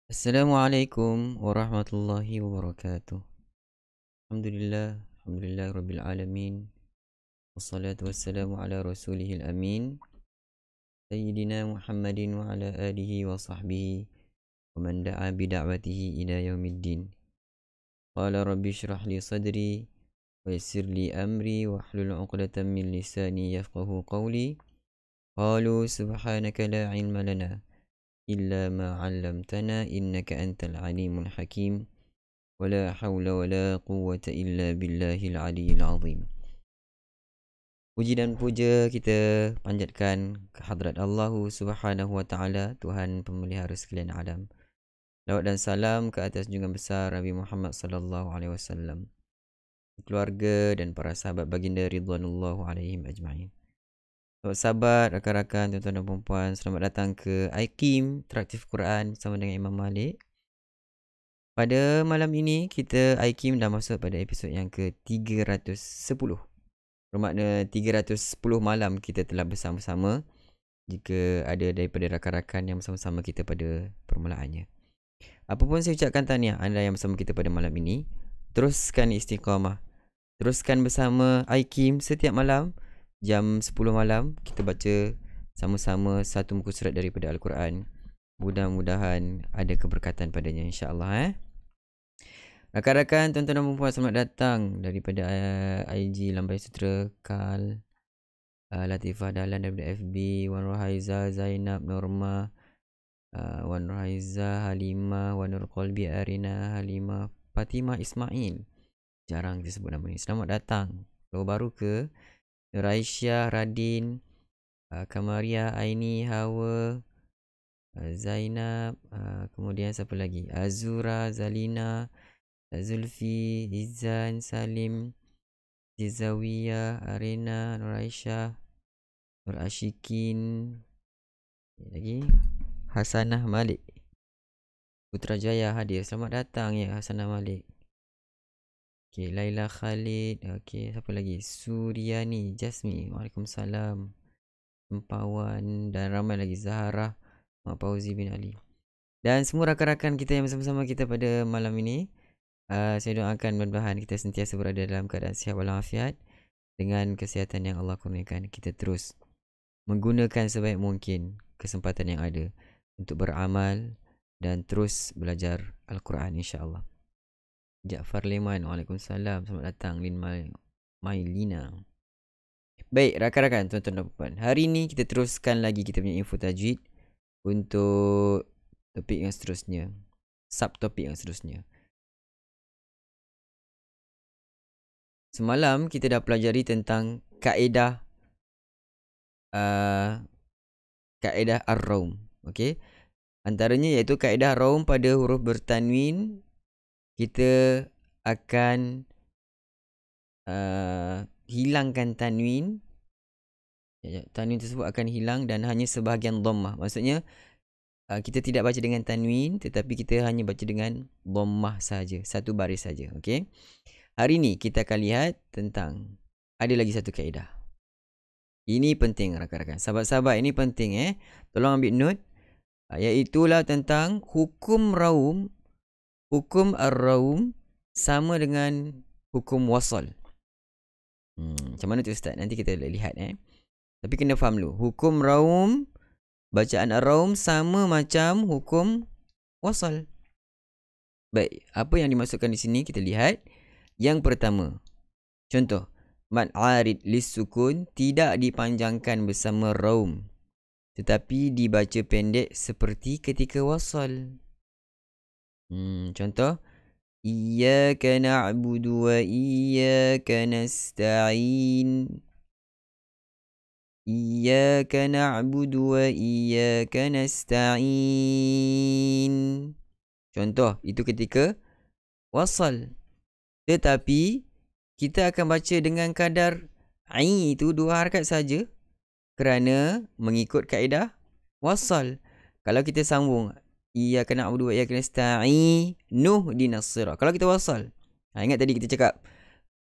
Assalamualaikum warahmatullahi wabarakatuh. Alhamdulillah rabbil alamin. Wassalatu wassalamu ala rasulihil amin. Sayyidina Muhammadin wa ala alihi wa sahbihi wa man da'a bida'watihi ila yaumiddin. Qala rabbi shrah li sadri wa yassir li amri wa hlul 'uqdatam min lisani yafqahu qawli. Qalu subhanaka la 'ilma lana illa ma 'allamtana innaka antal alimul hakim. ولا حول ولا قوة إلا بالله العلي العظيم. Puji dan puja kita panjatkan kehadrat Allah Subhanahu wa taala, Tuhan pemelihara sekalian alam. Salawat dan salam ke atas junjungan besar Nabi Muhammad sallallahu alaihi wasallam, keluarga dan para sahabat baginda ridwanullahu alaihim ajma'in. Sahabat, rakan-rakan, tuan-tuan dan puan-puan, selamat datang ke IKIM Interaktif Quran bersama dengan Imam Malik. Pada malam ini, kita IKIM dah masuk pada episod yang ke-310. Bermakna 310 malam kita telah bersama-sama jika ada daripada rakan-rakan yang bersama-sama kita pada permulaannya. Apapun saya ucapkan tahniah anda yang bersama kita pada malam ini. Teruskan istiqamah. Teruskan bersama IKIM setiap malam. Jam 10 malam kita baca sama-sama satu muka surat daripada Al-Quran. Mudah-mudahan ada keberkatan padanya, insya-Allah. Rakan-rakan, tuan-tuan dan puan-puan, selamat datang daripada IG Lambai Sutera, Kal, Latifah Dahlan daripada FB, Wan Rohaiza, Zainab, Norma, Wan Rohaiza, Halimah, Wan Nur Qalbi, Arina, Halimah, Fatimah, Ismail. Jarang disebut nama ni. Selamat datang. Kalau baru ke? Raisya, Radin, Kamaria, Aini, Hawa, Zainab, kemudian siapa lagi? Azura, Zalina, Zulfi, Izan, Salim, Jizawiya, Arena, Nur Aisyah, Nur Ashikin, lagi Hasanah Malik, Putrajaya hadir. Selamat datang ya Hasanah Malik. Okey, Laila Khalid. Okey, siapa lagi? Suryani, Jasmi, Waalaikumsalam, Empawan, dan ramai lagi, Zahara, Mak Fauzi bin Ali, dan semua rakan-rakan kita yang bersama-sama kita pada malam ini. Saya doakan mudah-mudahan kita sentiasa berada dalam keadaan sihat walafiat. Dengan kesihatan yang Allah kurniakan, kita terus menggunakan sebaik mungkin kesempatan yang ada untuk beramal dan terus belajar Al-Quran, insya-Allah. Ja'far Leman, Waalaikumsalam, selamat datang. Lin Mailina. Baik, rakan-rakan, tuan-tuan dan puan, hari ini kita teruskan lagi kita punya info tajwid untuk topik yang seterusnya, subtopik yang seterusnya. Semalam kita dah pelajari tentang kaedah kaedah ar-raum. Okey. Antaranya iaitu kaedah raum pada huruf bertanwin. Kita akan hilangkan tanwin. Tanwin tersebut akan hilang dan hanya sebahagian dhammah. Maksudnya kita tidak baca dengan tanwin, tetapi kita hanya baca dengan dhammah saja, satu baris saja. Okey. Hari ni kita akan lihat tentang ada lagi satu kaedah. Ini penting rakan-rakan. Sahabat-sahabat, ini penting Tolong ambil note. Iaitulah tentang hukum raum. Hukum ar-raum sama dengan hukum wasal. Macam mana tu Ustaz? Nanti kita lihat Tapi kena faham dulu. Hukum raum, bacaan ar-raum sama macam hukum wasal. Baik, apa yang dimasukkan di sini kita lihat. Yang pertama, contoh, mad arid lis-sukun tidak dipanjangkan bersama raum, tetapi dibaca pendek seperti ketika wasal. Contoh, iyyaka na'budu wa iyyaka nasta'in. Iyyaka na'budu wa iyyaka nasta'in. Contoh, itu ketika wasal. Tetapi kita akan baca dengan kadar ai itu 2 harakat saja kerana mengikut kaedah wasal. Kalau kita sambung iyyaka na'budu wa iyyaka nasta'in nuhdinas sirat. Kalau kita wasal. Ingat tadi kita cakap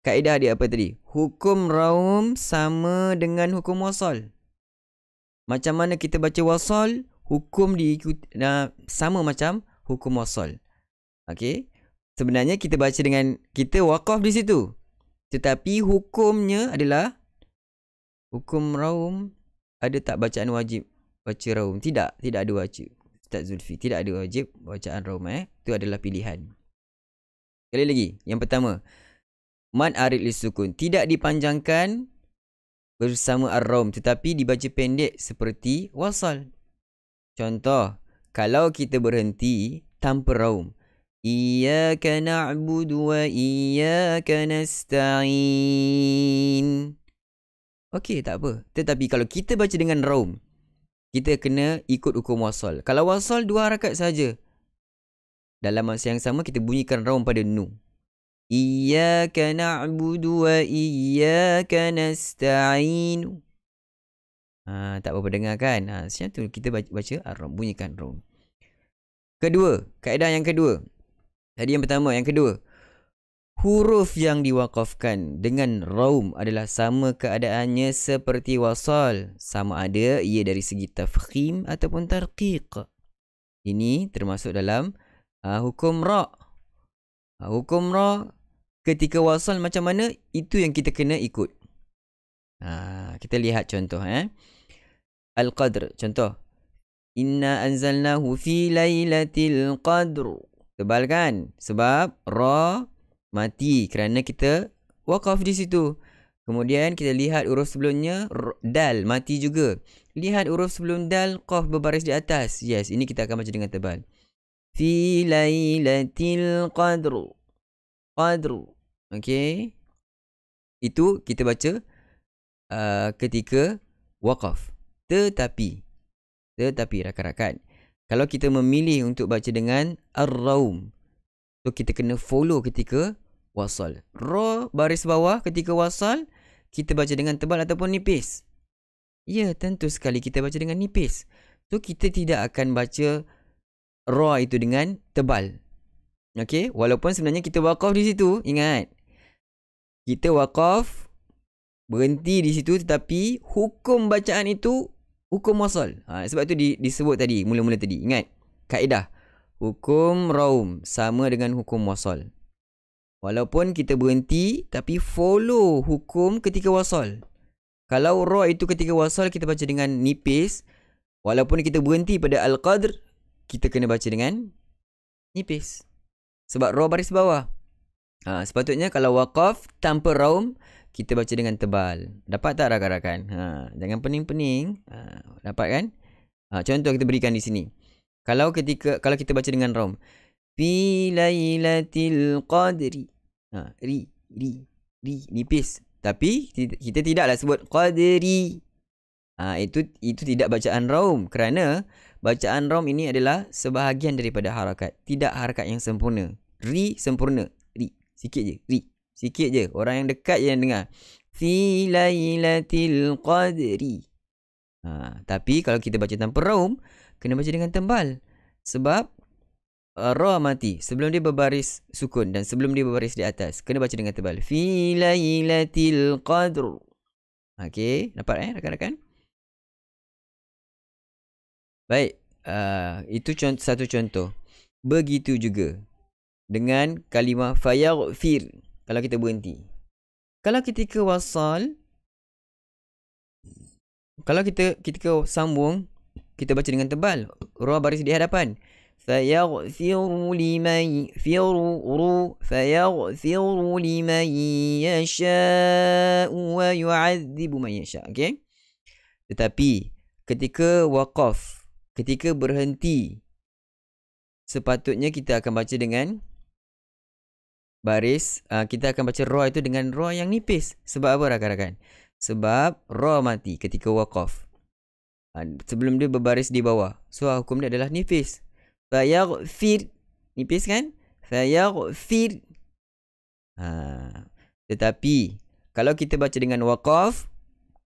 kaedah dia apa tadi? Hukum raum sama dengan hukum wasal. Macam mana kita baca wasal, hukum diikut sama macam hukum wasal. Okey. Sebenarnya kita baca dengan, kita waqaf di situ. Tetapi hukumnya adalah hukum raum. Ada tak bacaan wajib baca raum? Tidak ada wajib. Ustaz Zulfi, tidak ada wajib bacaan raum. Itu adalah pilihan. Sekali lagi, yang pertama, mad arid lisukun tidak dipanjangkan bersama ar-raum, tetapi dibaca pendek seperti wasal. Contoh, kalau kita berhenti tanpa raum, iyyaka na'budu wa iyyaka nasta'in. Okey, tak apa. Tetapi kalau kita baca dengan raum, kita kena ikut hukum wasal. Kalau wasal 2 harakat saja, dalam masa yang sama kita bunyikan raum pada nu. Iyyaka na'budu wa iyyaka nasta'in. Tak berapa dengar kan? Macam tu kita baca ar-raum, bunyikan raum. Kedua, kaedah yang kedua. Tadi yang pertama, yang kedua. Huruf yang diwakafkan dengan raum adalah sama keadaannya seperti wasal. Sama ada ia dari segi tafkhim ataupun tarqiq. Ini termasuk dalam hukum ra. Hukum ra ketika wasal macam mana, itu yang kita kena ikut. Kita lihat contoh. Al-Qadr, contoh. Inna anzalnahu fi lailatul qadr. Tebal kan? Sebab ra mati kerana kita waqaf di situ. Kemudian kita lihat huruf sebelumnya, dal mati juga. Lihat huruf sebelum dal, qaf berbaris di atas. Yes, ini kita akan baca dengan tebal. Fi lailatul qadr. Qadr. Okey. Itu kita baca ketika waqaf. Tetapi rakan-rakan, kalau kita memilih untuk baca dengan ar-raum, so kita kena follow ketika wasal. Ra baris bawah ketika wasal, kita baca dengan tebal ataupun nipis. Ya, tentu sekali kita baca dengan nipis. So kita tidak akan baca ra itu dengan tebal. Okey, walaupun sebenarnya kita waqaf di situ, ingat. Kita waqaf berhenti di situ, tetapi hukum bacaan itu hukum wasal. Sebab itu disebut tadi, mula-mula tadi. Ingat, kaedah. Hukum raum sama dengan hukum wasal. Walaupun kita berhenti, tapi follow hukum ketika wasal. Kalau ra itu ketika wasal, kita baca dengan nipis. Walaupun kita berhenti pada al-qadr, kita kena baca dengan nipis. Sebab ra baris bawah. Sepatutnya kalau waqaf tanpa raum, kita baca dengan tebal. Dapat tak rakan-rakan? Jangan pening-pening. Dapat kan? Contoh kita berikan di sini. Kalau kita baca dengan raum, fi lailatul qadri. Ri nipis. Tapi kita tidaklah sebut qadri. Itu tidak bacaan raum, kerana bacaan raum ini adalah sebahagian daripada harakat, tidak harakat yang sempurna. Ri sempurna. Ri sikit je. Ri sikit je. Orang yang dekat je yang dengar. Fi lailatul qadri. Tapi kalau kita baca tanpa raum, kena baca dengan tebal. Sebab ra mati sebelum dia berbaris sukun dan sebelum dia berbaris di atas. Kena baca dengan tebal. Fi lailatul qadr. Okey, dapat rakan-rakan? Baik, itu satu contoh. Begitu juga dengan kalimah fayaghfir. Kalau kita berhenti. Kalau ketika wasal, kalau kita sambung, kita baca dengan tebal. Ra baris di hadapan. Fayaghfiru liman yasha'u wa yu'adzibu man yasha'. Okey? Tetapi ketika waqaf, ketika berhenti, sepatutnya kita akan baca dengan baris, kita akan baca ra itu dengan ra yang nipis. Sebab apa rakan-rakan? Sebab ra mati ketika waqaf. Sebelum dia berbaris di bawah. So hukum dia adalah nipis. Fayaghfir. Nipis kan? Fayaghfir. Tetapi kalau kita baca dengan waqaf,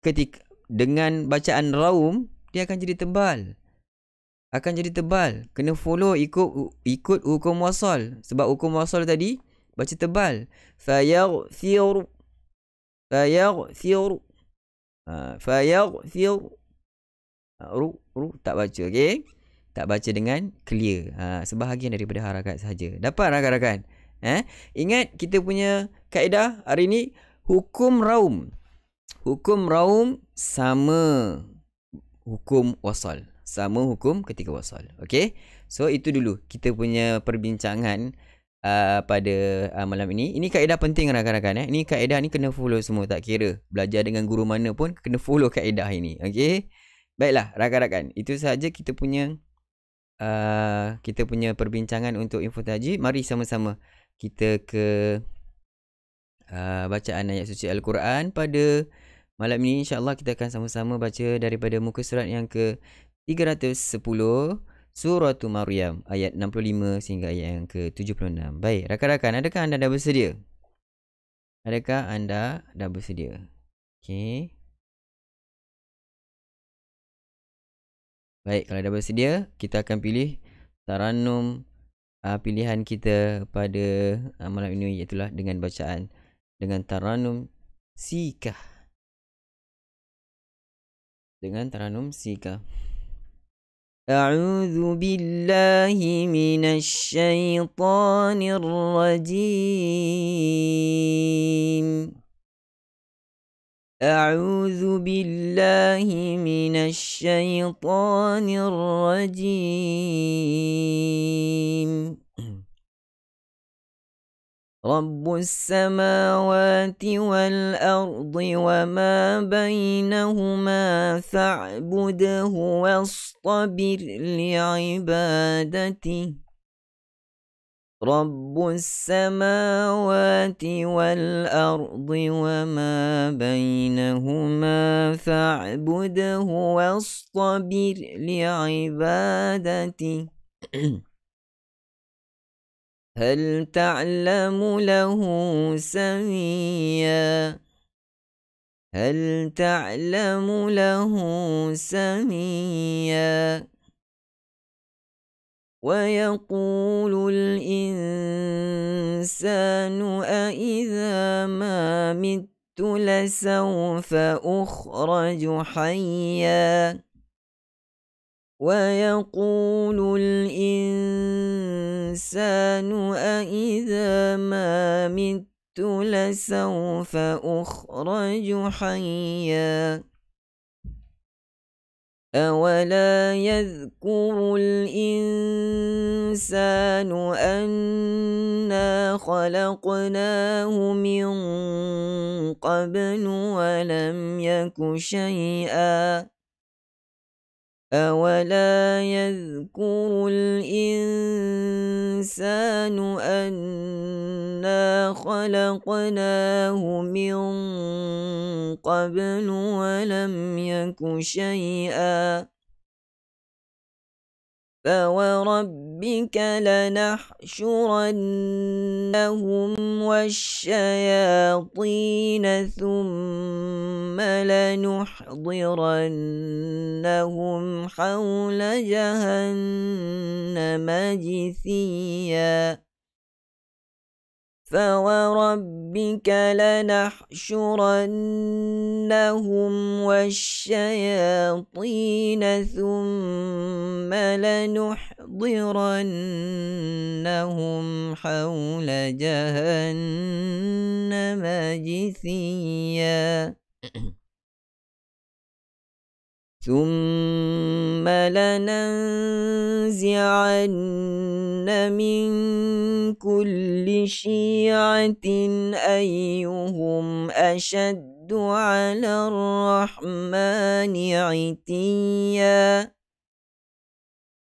ketika dengan bacaan raum, dia akan jadi tebal. Kena follow ikut hukum wasal. Sebab hukum wasal tadi baca tebal. Fayaghfir. Ru tak baca. Okey. tak baca dengan clear. Sebahagian daripada harakat sahaja. Dapat rakan-rakan? Ingat kita punya kaedah hari ni, hukum raum. Hukum raum sama hukum wasal. Sama hukum ketika wasal. Okey? So itu dulu kita punya perbincangan pada malam ini. Ini kaedah penting rakan-rakan. Ini kaedah ni kena follow semua, tak kira belajar dengan guru mana pun kena follow kaedah ini. Okey? Baiklah rakan-rakan, itu sahaja kita punya perbincangan untuk info taji. Mari sama-sama kita ke bacaan ayat suci Al-Quran pada malam ini. InsyaAllah kita akan sama-sama baca daripada muka surat yang ke 310, Surah Maryam, ayat 65 sehingga ayat yang ke 76. Baik, rakan-rakan, adakah anda dah bersedia? Adakah anda dah bersedia? Okey. Baik, kalau dah bersedia, kita akan pilih taranum pilihan kita pada malam ini, iaitulah dengan bacaan dengan taranum sikah. Dengan taranum sikah. A'udzu billahi minasyaitonir rajim. A'udzu billahi minasyaitonir rajim. Rabbus samawati wal ardi wa ma bainahuma fa'budhu wastabir li'ibadatihi. Rabbus samawati wal ardi wa ma bainahuma fa'budhu wastabir li'ibadatihi. هل تعلم له سميا. هل تعلم له سميا. ويقول الإنسان أإذا ما مت لسوف أخرج حيا. ويقول الإنسان أإذا ما مت لسوف أخرج حيا. أولا يذكر الإنسان أنا خلقناه من قبل ولم يك شيئا. أولا يذكر الإنسان أنا خلقناه من قبل ولم يك شيئا. فوربك لنحشرنهم والشياطين ثم لنحضرنهم حول جهنم جثيا. فوربك لنحشرنهم والشياطين ثم لنحضرنهم حول جهنم جثيا. ثم لننزعن من كل شيعة أيهم أشد على الرحمن عتيا.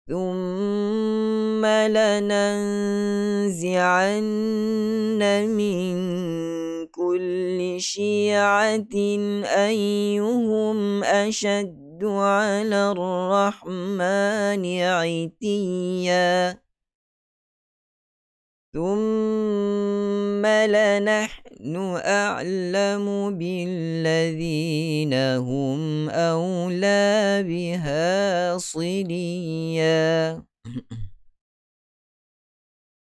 ثم لننزعن من كل شيعة أيهم أشد على الرحمن عتيا. ثم لنحن أعلم بالذين هم أولى بها صليا.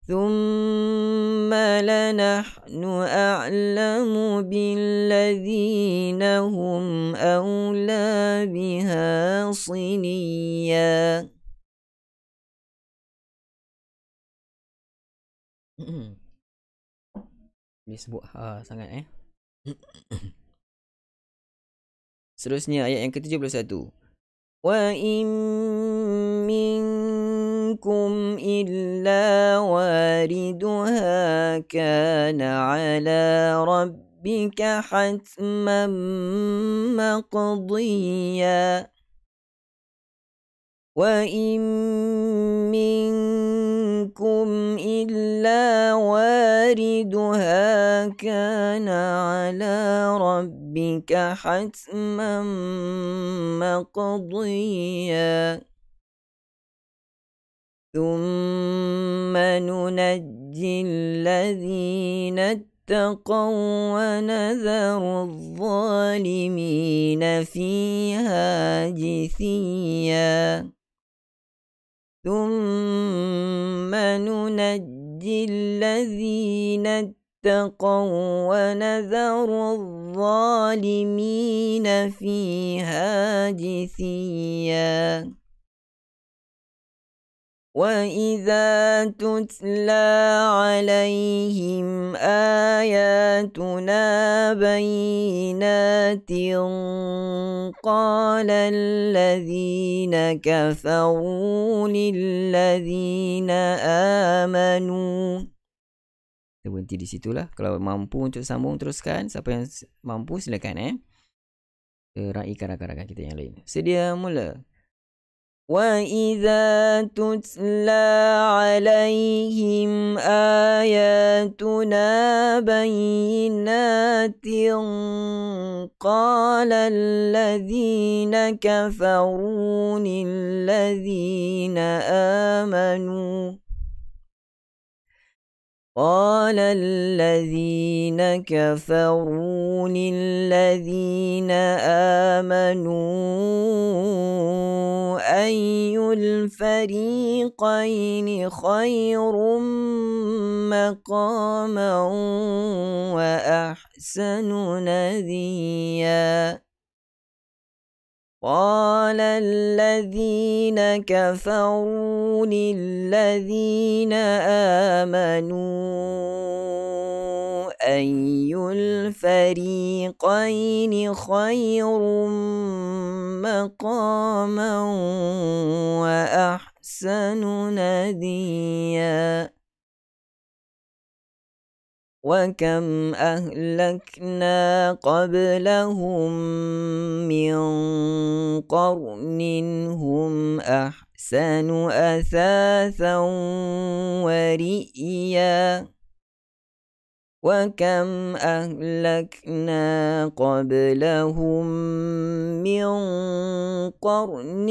ثم لنحن أعلم بالذين هم أولى بها صليا. Disebut sangat Seterusnya ayat yang ke-71. Wa in minkum illa wariduha kana ala rabbika hatman maqdiya. Wa in minkum illa wariduha kana ala rabbika hatman maqdiya. Thumma nunajji alladhina اتقوا ونذر الظالمين فيها جثيا. ثم ننجي الذين اتقوا ونذر الظالمين فيها جثيا. وإذا تتلى عليهم آياتنا بينات قال الذين كفروا للذين آمنوا. Kita berhenti di situlah. Kalau mampu untuk sambung teruskan. Siapa yang mampu silakan raikan rakan-rakan kita yang lain. Sedia mula. وَإِذَا تُتْلَى عَلَيْهِمْ آيَاتُنَا بَيِّنَاتٍ قَالَ الَّذِينَ كَفَرُوا لِلَّذِينَ آمَنُوا قال الذين كفروا للذين آمنوا أي الفريقين خير مقاما وأحسن نديا. قال الذين كفروا للذين آمنوا أي الفريقين خير مقاما وأحسن نديا. وكم أهلكنا قبلهم من قرن هم أحسن أثاثا ورئيا. وكم أهلكنا قبلهم من قرن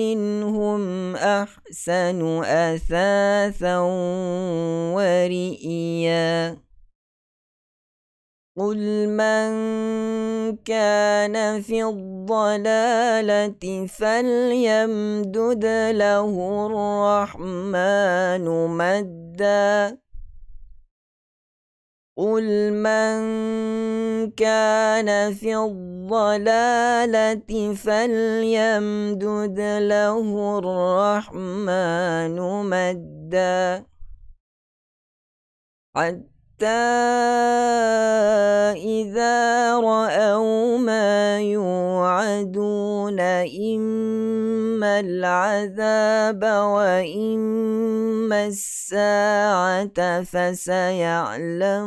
هم أحسن أثاثا ورئيا. قل من كان في الضلالة فليمدد له الرحمن مدا. قل من كان في الضلالة فليمدد له الرحمن مدا. إذا رأوا ما يوعدون إما العذاب وإما الساعة فسيعلمون.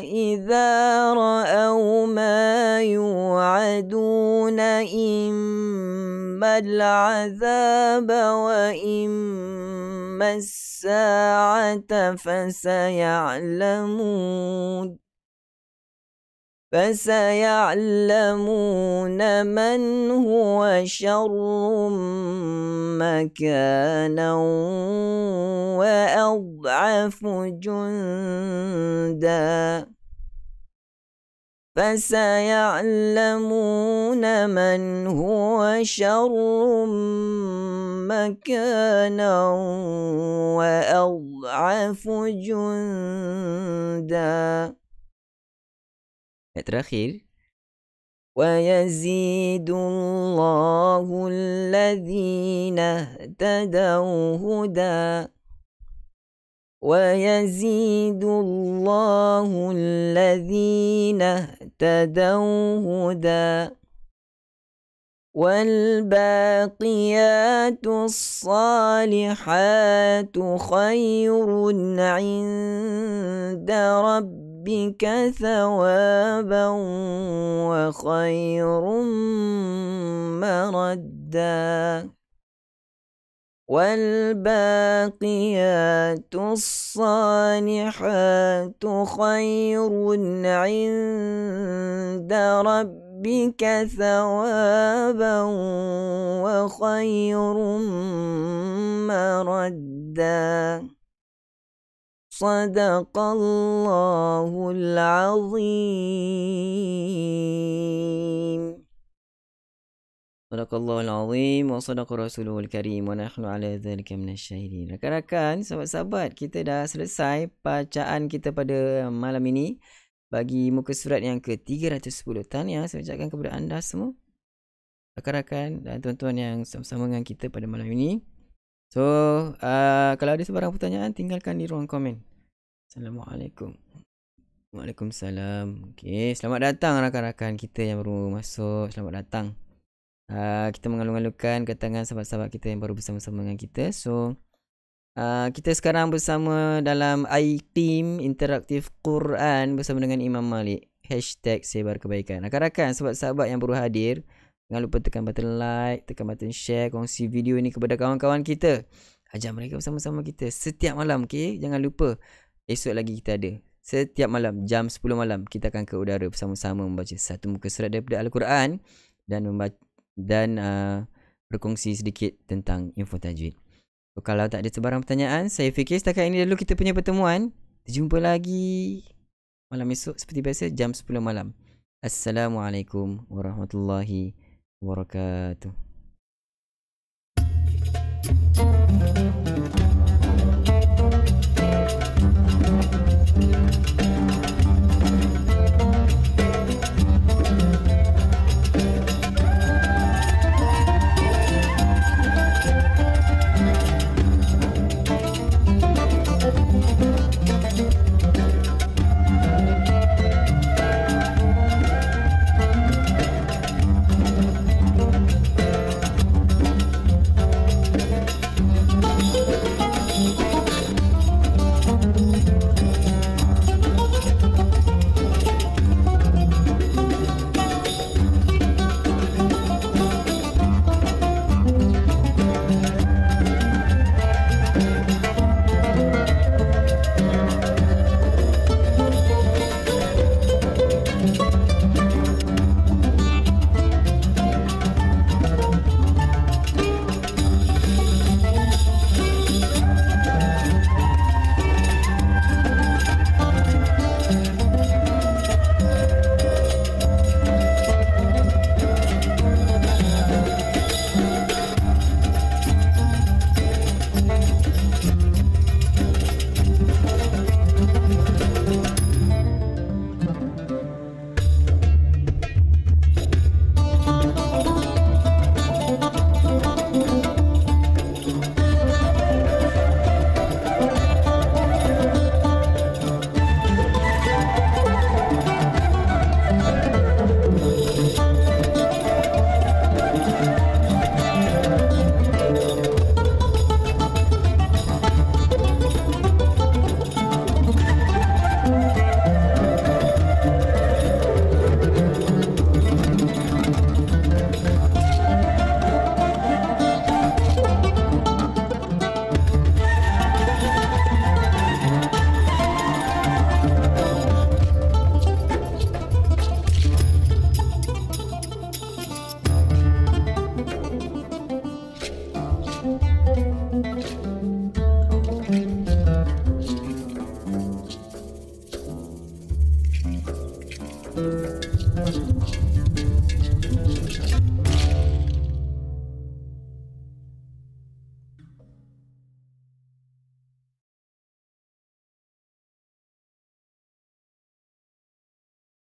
إذا رأوا ما يوعدون إما العذاب وإما الساعة فسيعلمون من هو شر مكانا وأضعف جندا. فسيعلمون من هو شر مكانا وأضعف جندا. Ayat terakhir, ويزيد الله الذين اهتدوا هدى ويزيد الله الذين اهتدوا هدى والباقيات الصالحات خير عند ربك ثوابا وخير مردا والباقيات الصالحات خير عند ربك ثوابا وخير مردا صدق الله العظيم Sadaqallahul azim wa sadaqa rasulul karim wa nahnu ala dzalika minasyahidin. Rakan-rakan, sahabat-sahabat, kita dah selesai bacaan kita pada malam ini bagi muka surat yang ke-310. Tahniah saya ucapkan kepada anda semua, rakan-rakan dan tuan-tuan yang sama-sama dengan kita pada malam ini. So, kalau ada sebarang pertanyaan, tinggalkan di ruang komen. Assalamualaikum. Waalaikumsalam. Okey, selamat datang rakan-rakan kita yang baru masuk. Selamat datang. Kita mengalu-alukan kedatangan sahabat-sahabat kita yang baru bersama-sama dengan kita. So, kita sekarang bersama dalam iTeam Interaktif Quran bersama dengan Imam Malik. #Sebar Kebaikan. Rakan-rakan, sahabat-sahabat yang baru hadir, jangan lupa tekan button like, tekan button share, kongsi video ini kepada kawan-kawan kita. Ajak mereka bersama-sama kita setiap malam, okay? Jangan lupa, esok lagi kita ada. Setiap malam, jam 10 malam, kita akan ke udara bersama-sama membaca satu muka surat daripada Al-Quran dan berkongsi sedikit tentang info tajwid. So, kalau tak ada sebarang pertanyaan, saya fikir setakat ini dulu kita punya pertemuan. Kita jumpa lagi malam esok seperti biasa jam 10 malam. Assalamualaikum warahmatullahi wabarakatuh.